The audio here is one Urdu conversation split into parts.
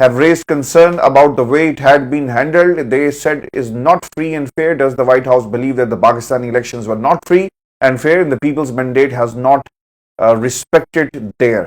have raised concern about the way it had been handled. They said is not free and fair. Does the White House believe that the Pakistani elections were not free and fair and the people's mandate has not respected there?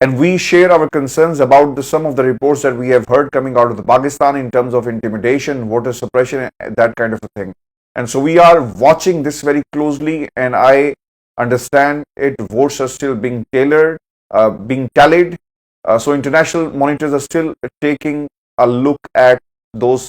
and we share our concerns about some of the reports that we have heard coming out of the Pakistan in terms of intimidation, voter suppression, that kind of a thing. And so we are watching this very closely, and I understand it. Votes are still being being tallied. So international monitors are still taking a look at those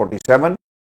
47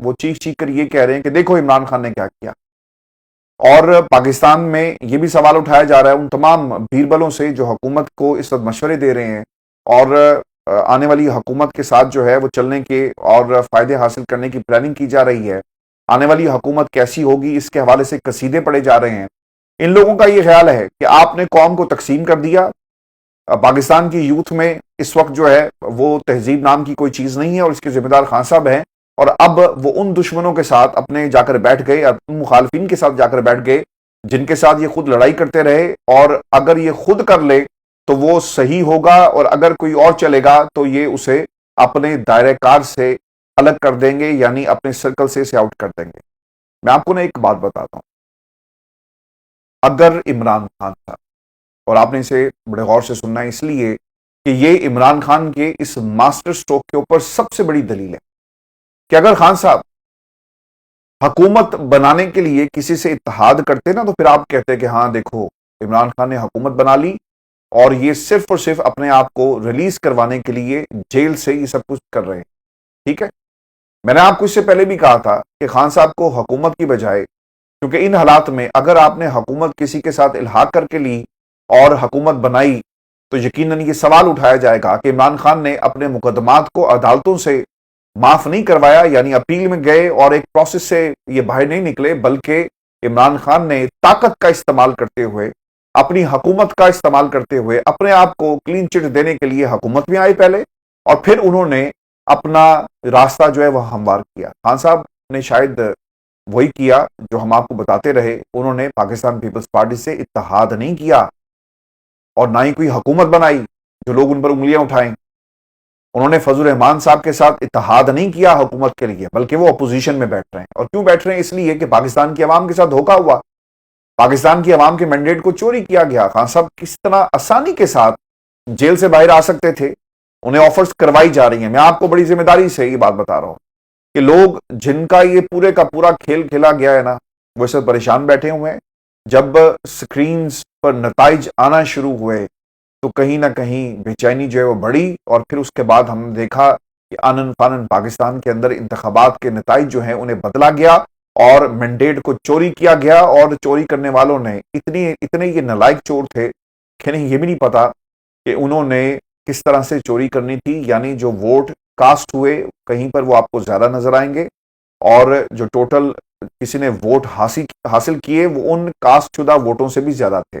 وہ چیخ چیخ کر یہ کہہ رہے ہیں کہ دیکھو عمران خان نے کیا کیا. اور پاکستان میں یہ بھی سوال اٹھایا جا رہا ہے ان تمام بیربلوں سے جو حکومت کو اس وقت مشورے دے رہے ہیں اور آنے والی حکومت کے ساتھ جو ہے وہ چلنے کے اور فائدے حاصل کرنے کی پلاننگ کی جا رہی ہے. آنے والی حکومت کیسی ہوگی اس کے حوالے سے قصیدے پڑھے جا رہے ہیں. ان لوگوں کا یہ خیال ہے کہ آپ نے قوم کو تقسیم کر دیا. پاکستان کی یوتھ میں اس وقت جو ہے وہ تہذیب نام کی کوئی چیز نہیں ہے اور اس کے ذمہ دار خان صاحب ہیں. اور اب وہ ان دشمنوں کے ساتھ اپنے جا کر بیٹھ گئے, ان مخالفین کے ساتھ جا کر بیٹھ گئے جن کے ساتھ یہ خود لڑائی کرتے رہے. اور اگر یہ خود کر لے تو وہ صحیح ہوگا, اور اگر کوئی اور چلے گا تو یہ اسے اپنے دائرہ کار سے الگ کر دیں گے, یعنی اپنے سرکل سے اسے آؤٹ کر دیں گے. میں آپ کو نا ایک بات بتاتا ہوں. اگر عمران خان تھا, اور آپ نے اسے بڑے غور سے سننا ہے اس لیے کہ یہ عمران خان کے اس ماسٹر سٹروک کے اوپر سب سے بڑی دلیل ہے کہ اگر خان صاحب حکومت بنانے کے لیے کسی سے اتحاد کرتے نا تو پھر آپ کہتے کہ ہاں دیکھو عمران خان نے حکومت بنا لی اور یہ صرف اور صرف اپنے آپ کو ریلیز کروانے کے لیے جیل سے یہ سب کچھ کر رہے ہیں. ٹھیک ہے, میں نے آپ کو اس سے پہلے بھی کہا تھا کہ خان صاحب کو حکومت کی بجائے, کیونکہ ان حالات میں اگر آپ نے حکومت کسی کے ساتھ الحاق کر کے لی اور حکومت بنائی تو یقیناً یہ سوال اٹھایا جائے گا کہ عمران خان نے اپنے مقدمات کو عدالتوں سے معاف نہیں کروایا, یعنی اپیل میں گئے اور ایک پروسیس سے یہ باہر نہیں نکلے, بلکہ عمران خان نے طاقت کا استعمال کرتے ہوئے, اپنی حکومت کا استعمال کرتے ہوئے اپنے آپ کو کلین چٹ دینے کے لیے حکومت میں آئے پہلے, اور پھر انہوں نے اپنا راستہ جو ہے وہ ہموار کیا. خان صاحب نے شاید وہی کیا جو ہم آپ کو بتاتے رہے, انہوں نے پاکستان پیپلز پارٹی سے اتحاد نہیں کیا اور نہ ہی کوئی حکومت بنائی جو لوگ ان پر انگلیاں اٹھائیں. انہوں نے فضل الرحمان صاحب کے ساتھ اتحاد نہیں کیا حکومت کے لیے, بلکہ وہ اپوزیشن میں بیٹھ رہے ہیں. اور کیوں بیٹھ رہے ہیں؟ اس لیے کہ پاکستان کی عوام کے ساتھ دھوکا ہوا, پاکستان کی عوام کے مینڈیٹ کو چوری کیا گیا. خان صاحب کس طرح آسانی کے ساتھ جیل سے باہر آ سکتے تھے, انہیں آفرز کروائی جا رہی ہیں. میں آپ کو بڑی ذمہ داری سے یہ بات بتا رہا ہوں کہ لوگ جن کا یہ پورے کا پورا کھیل کھیلا گیا ہے نا, وہ اس وقت پریشان بیٹھے ہوئے ہیں. جب سکرینز پر نتائج آنا شروع ہوئے تو کہیں نہ کہیں بے چینی جو ہے وہ بڑھی, اور پھر اس کے بعد ہم نے دیکھا کہ آنن فانن پاکستان کے اندر انتخابات کے نتائج جو ہیں انہیں بدلا گیا اور مینڈیٹ کو چوری کیا گیا. اور چوری کرنے والوں نے اتنے یہ نالائق چور تھے کہ انہیں یہ بھی نہیں پتا کہ انہوں نے کس طرح سے چوری کرنی تھی. یعنی جو ووٹ کاسٹ ہوئے کہیں پر وہ آپ کو زیادہ نظر آئیں گے, اور جو ٹوٹل کسی نے ووٹ حاصل کیے وہ ان کاسٹ شدہ ووٹوں سے بھی زیادہ تھے.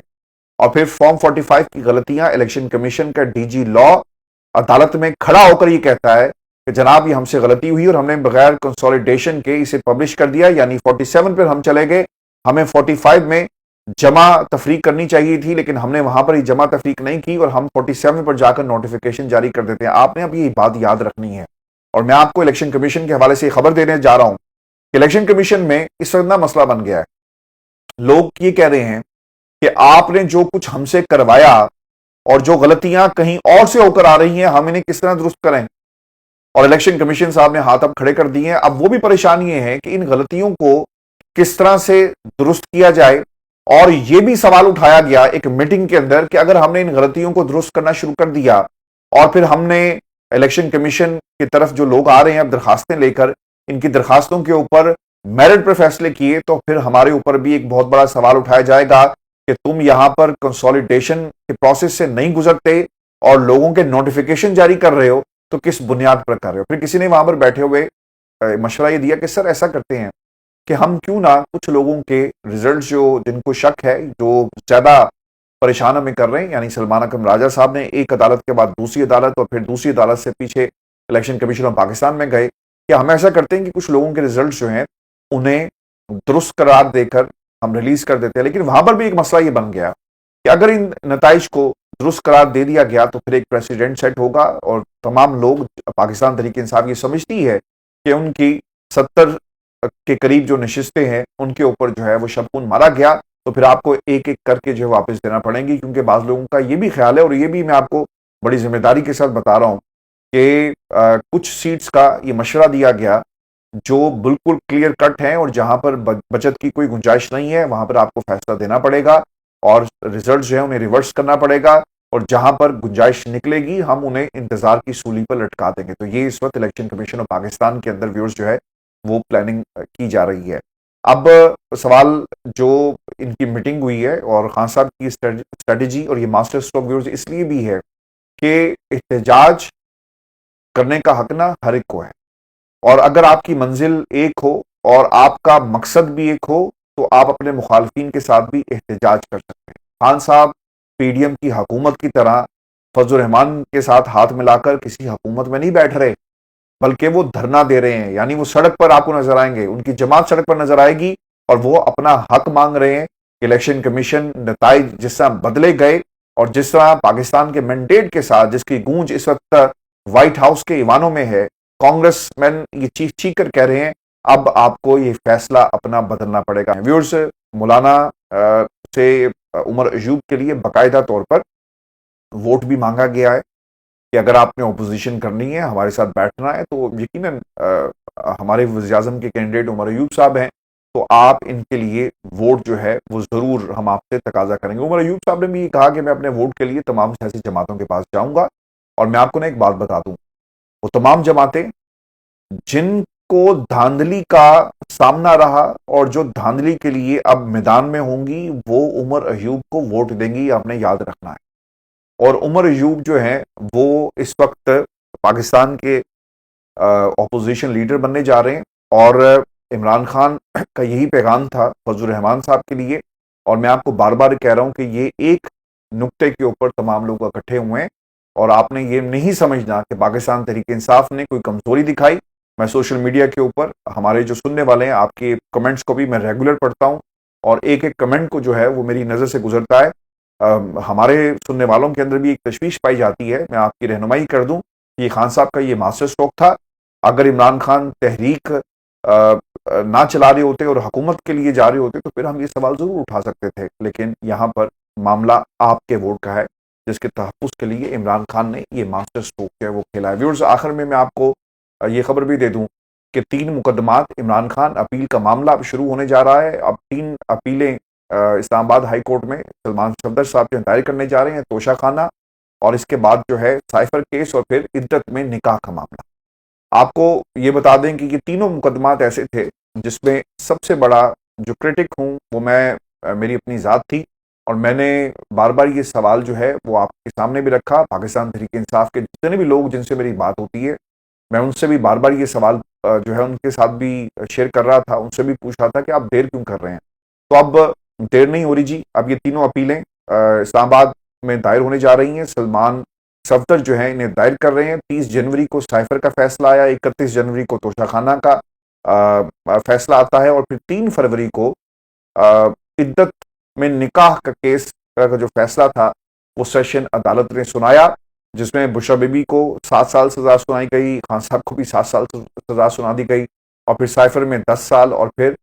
اور پھر فارم 45 کی غلطیاں, الیکشن کمیشن کا ڈی جی لا عدالت میں کھڑا ہو کر یہ کہتا ہے کہ جناب یہ ہم سے غلطی ہوئی اور ہم نے بغیر کنسولیڈیشن کے اسے پبلش کر دیا, یعنی 47 پر ہم چلے گئے, ہمیں 45 میں جمع تفریق کرنی چاہیے تھی لیکن ہم نے وہاں پر ہی جمع تفریق نہیں کی اور ہم 47 پر جا کر نوٹیفیکیشن جاری کر دیتے ہیں. آپ نے اب یہ بات یاد رکھنی ہے. اور میں آپ کو الیکشن کمیشن کے حوالے سے خبر دینے جا رہا ہوں کہ الیکشن کمیشن میں اس وقت نہ مسئلہ بن گیا ہے. لوگ یہ کہہ رہے ہیں کہ آپ نے جو کچھ ہم سے کروایا اور جو غلطیاں کہیں اور سے ہو کر آ رہی ہیں ہم انہیں کس طرح درست کریں. اور الیکشن کمیشن صاحب نے ہاتھ اب کھڑے کر دیے ہیں. اب وہ بھی پریشانی یہ ہے کہ ان غلطیوں کو کس طرح سے درست کیا جائے. اور یہ بھی سوال اٹھایا گیا ایک میٹنگ کے اندر کہ اگر ہم نے ان غلطیوں کو درست کرنا شروع کر دیا اور پھر ہم نے الیکشن کمیشن کی طرف جو لوگ آ رہے ہیں اب درخواستیں لے کر, ان کی درخواستوں کے اوپر میرٹ پر فیصلے کیے, تو پھر ہمارے اوپر بھی ایک بہت بڑا سوال اٹھایا جائے گا کہ تم یہاں پر کنسولیڈیشن کے پروسیس سے نہیں گزرتے اور لوگوں کے نوٹیفیکیشن جاری کر رہے ہو تو کس بنیاد پر کر رہے ہو. پھر کسی نے وہاں پر بیٹھے ہوئے مشورہ یہ دیا کہ سر ایسا کرتے ہیں کہ ہم کیوں نہ کچھ لوگوں کے ریزلٹس جو جن کو شک ہے, جو زیادہ پریشان ہمیں کر رہے ہیں, یعنی سلمان اکرم راجہ صاحب نے ایک عدالت کے بعد دوسری عدالت اور پھر دوسری عدالت سے پیچھے الیکشن کمیشن آف پاکستان میں گئے, کہ ہم ایسا کرتے ہیں کہ کچھ لوگوں کے ریزلٹس جو ہیں انہیں درست قرار دے کر ہم ریلیز کر دیتے ہیں. لیکن وہاں پر بھی ایک مسئلہ یہ بن گیا کہ اگر ان نتائج کو درست قرار دے دیا گیا تو پھر ایک پریسیڈنٹ سیٹ ہوگا اور تمام لوگ, پاکستان تحریک انصاف یہ سمجھتی ہے کہ ان کی 70 کے قریب جو نشستیں ہیں ان کے اوپر جو ہے وہ شبخون مارا گیا, تو پھر آپ کو ایک ایک کر کے جو ہے واپس دینا پڑیں گی. کیونکہ بعض لوگوں کا یہ بھی خیال ہے, اور یہ بھی میں آپ کو بڑی ذمہ داری کے ساتھ بتا رہا ہوں, کہ کچھ سیٹس کا یہ مشورہ دیا گیا جو بالکل کلیئر کٹ ہیں اور جہاں پر بچت کی کوئی گنجائش نہیں ہے وہاں پر آپ کو فیصلہ دینا پڑے گا اور ریزلٹ جو ہے انہیں ریورس کرنا پڑے گا, اور جہاں پر گنجائش نکلے گی ہم انہیں انتظار کی سولی پر لٹکا دیں گے. تو یہ اس وقت الیکشن کمیشن آف پاکستان کے اندر ویورز جو ہے وہ پلاننگ کی جا رہی ہے. اب سوال جو ان کی میٹنگ ہوئی ہے اور خان صاحب کی اسٹریٹجی اور یہ ماسٹر اسٹروک ویورز اس لیے بھی ہے کہ احتجاج کرنے کا حق نہ ہر ایک کو ہے، اور اگر آپ کی منزل ایک ہو اور آپ کا مقصد بھی ایک ہو تو آپ اپنے مخالفین کے ساتھ بھی احتجاج کر سکتے ہیں. خان صاحب پی ڈی ایم کی حکومت کی طرح فضل الرحمان کے ساتھ ہاتھ ملا کر کسی حکومت میں نہیں بیٹھ رہے، بلکہ وہ دھرنا دے رہے ہیں. یعنی وہ سڑک پر آپ کو نظر آئیں گے، ان کی جماعت سڑک پر نظر آئے گی اور وہ اپنا حق مانگ رہے ہیں. الیکشن کمیشن نتائج جس طرح بدلے گئے اور جس طرح پاکستان کے مینڈیٹ کے ساتھ جس کی گونج اس وقت وائٹ ہاؤس کے ایوانوں میں ہے، کانگریس مین یہ چیخ چیخ کر کہہ رہے ہیں اب آپ کو یہ فیصلہ اپنا بدلنا پڑے گا. ویورز، مولانا سے عمر ایوب کے لیے باقاعدہ طور پر ووٹ بھی مانگا گیا ہے کہ اگر آپ نے اپوزیشن کرنی ہے، ہمارے ساتھ بیٹھنا ہے، تو یقیناً ہمارے وزیر اعظم کے کینڈیڈیٹ عمر ایوب صاحب ہیں، تو آپ ان کے لیے ووٹ جو ہے وہ ضرور ہم آپ سے تقاضا کریں گے. عمر ایوب صاحب نے بھی یہ کہا کہ میں اپنے ووٹ کے لیے تمام سیاسی جماعتوں کے پاس جاؤں گا. اور میں آپ کو ایک بات بتا دوں، وہ تمام جماعتیں جن کو دھاندلی کا سامنا رہا اور جو دھاندلی کے لیے اب میدان میں ہوں گی، وہ عمر ایوب کو ووٹ دیں گی، آپ نے یاد رکھنا ہے. اور عمر ایوب جو ہیں وہ اس وقت پاکستان کے اپوزیشن لیڈر بننے جا رہے ہیں، اور عمران خان کا یہی پیغام تھا فضل الرحمان صاحب کے لیے. اور میں آپ کو بار بار کہہ رہا ہوں کہ یہ ایک نقطے کے اوپر تمام لوگ اکٹھے ہوئے ہیں، اور آپ نے یہ نہیں سمجھنا کہ پاکستان تحریک انصاف نے کوئی کمزوری دکھائی. میں سوشل میڈیا کے اوپر ہمارے جو سننے والے ہیں آپ کے کمنٹس کو بھی میں ریگولر پڑھتا ہوں، اور ایک ایک کمنٹ کو جو ہے وہ میری نظر سے گزرتا ہے. ہمارے سننے والوں کے اندر بھی ایک تشویش پائی جاتی ہے. میں آپ کی رہنمائی کر دوں کہ یہ خان صاحب کا یہ ماسٹر اسٹروک تھا. اگر عمران خان تحریک نہ چلا رہے ہوتے اور حکومت کے لیے جا رہے ہوتے تو پھر ہم یہ سوال ضرور اٹھا سکتے تھے، لیکن یہاں پر معاملہ آپ کے ووٹ کا ہے جس کے تحفظ کے لیے عمران خان نے یہ ماسٹر اسٹروک جو ہے وہ کھیلا ہے. ویورز، آخر میں آپ کو یہ خبر بھی دے دوں کہ 3 مقدمات عمران خان اپیل کا معاملہ اب شروع ہونے جا رہا ہے. اب 3 اپیلیں اسلام آباد ہائی کورٹ میں سلمان صفدر صاحب جو دائر کرنے جا رہے ہیں، توشہ خانہ، اور اس کے بعد جو ہے سائفر کیس، اور پھر عدت میں نکاح کا معاملہ. آپ کو یہ بتا دیں کہ یہ تینوں مقدمات ایسے تھے جس میں سب سے بڑا جو کرٹک ہوں وہ میری اپنی ذات تھی، اور میں نے بار بار یہ سوال جو ہے وہ آپ کے سامنے بھی رکھا. پاکستان تحریک انصاف کے جتنے بھی لوگ جن سے میری بات ہوتی ہے، میں ان سے بھی بار بار یہ سوال جو ہے ان کے ساتھ بھی شیئر کر رہا تھا، ان سے بھی پوچھ رہا تھا کہ آپ دیر کیوں کر رہے ہیں. تو اب دیر نہیں ہو رہی جی. اب یہ تینوں اپیلیں اسلام آباد میں دائر ہونے جا رہی ہیں. سلمان صفدر جو ہیں انہیں دائر کر رہے ہیں. 30 جنوری کو سائفر کا فیصلہ آیا، 31 جنوری کو توشہ خانہ کا فیصلہ آتا ہے، اور پھر 3 فروری کو عدت میں نکاح کا کیس کا جو فیصلہ تھا وہ سیشن عدالت نے سنایا، جس میں بشرا بی بی کو 7 سال سزا سنائی گئی، خان صاحب کو بھی 7 سال سزا سنا دی گئی، اور پھر سائفر میں 10 سال، اور پھر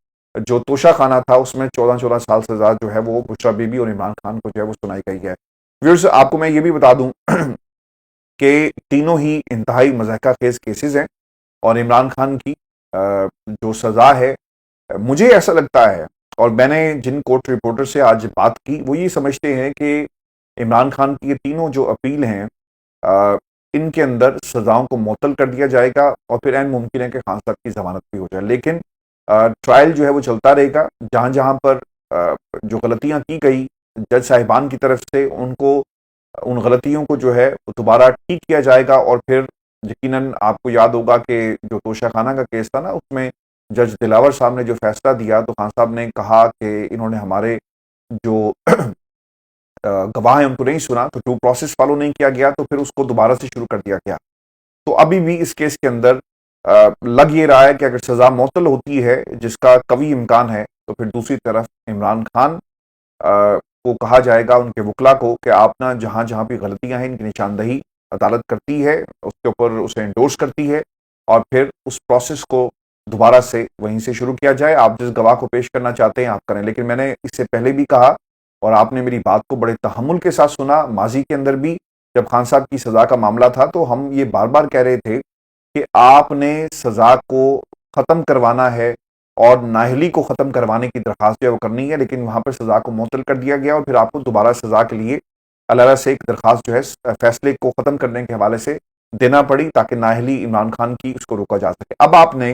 جو توشہ خانہ تھا اس میں 14 سال سزا جو ہے وہ بشرا بی بی اور عمران خان کو جو ہے وہ سنائی گئی ہے. ویورز، آپ کو میں یہ بھی بتا دوں کہ تینوں ہی انتہائی مضحکہ خیز کیسز ہیں، اور عمران خان کی جو سزا ہے، مجھے ایسا لگتا ہے، اور میں نے جن کورٹ رپورٹر سے آج بات کی وہ یہ سمجھتے ہیں کہ عمران خان کی یہ تینوں جو اپیل ہیں ان کے اندر سزاؤں کو معطل کر دیا جائے گا، اور پھر عین ممکن ہے کہ خان صاحب کی ضمانت بھی ہو جائے. لیکن ٹرائل جو ہے وہ چلتا رہے گا. جہاں جہاں پر جو غلطیاں کی گئی جج صاحبان کی طرف سے، ان غلطیوں کو جو ہے وہ دوبارہ ٹھیک کیا جائے گا. اور پھر یقیناً آپ کو یاد ہوگا کہ جو توشہ خانہ کا کیس تھا نا، اس میں جج دلاور صاحب نے جو فیصلہ دیا تو خان صاحب نے کہا کہ انہوں نے ہمارے جو گواہ ہیں ان کو نہیں سنا، تو ڈیو پروسیس فالو نہیں کیا گیا، تو پھر اس کو دوبارہ سے شروع کر دیا گیا. تو ابھی بھی اس کیس کے اندر لگ یہ رہا ہے کہ اگر سزا معطل ہوتی ہے، جس کا قوی امکان ہے، تو پھر دوسری طرف عمران خان کو کہا جائے گا، ان کے وکلا کو، کہ آپ نا جہاں جہاں بھی غلطیاں ہیں ان کی نشاندہی عدالت کرتی ہے، اس کے اوپر اسے انڈورس کرتی ہے، اور پھر اس پروسیس کو دوبارہ سے وہیں سے شروع کیا جائے. آپ جس گواہ کو پیش کرنا چاہتے ہیں آپ کریں. لیکن میں نے اس سے پہلے بھی کہا اور آپ نے میری بات کو بڑے تحمل کے ساتھ سنا، ماضی کے اندر بھی جب خان صاحب کی سزا کا معاملہ تھا تو ہم یہ بار بار کہہ رہے تھے کہ آپ نے سزا کو ختم کروانا ہے اور نااہلی کو ختم کروانے کی درخواست جو ہے وہ کرنی ہے، لیکن وہاں پر سزا کو معطل کر دیا گیا، اور پھر آپ کو دوبارہ سزا کے لیے علیحدہ سے ایک درخواست جو ہے فیصلے کو ختم کرنے کے حوالے سے دینا پڑی، تاکہ نااہلی عمران خان کی اس کو روکا جا سکے. اب آپ نے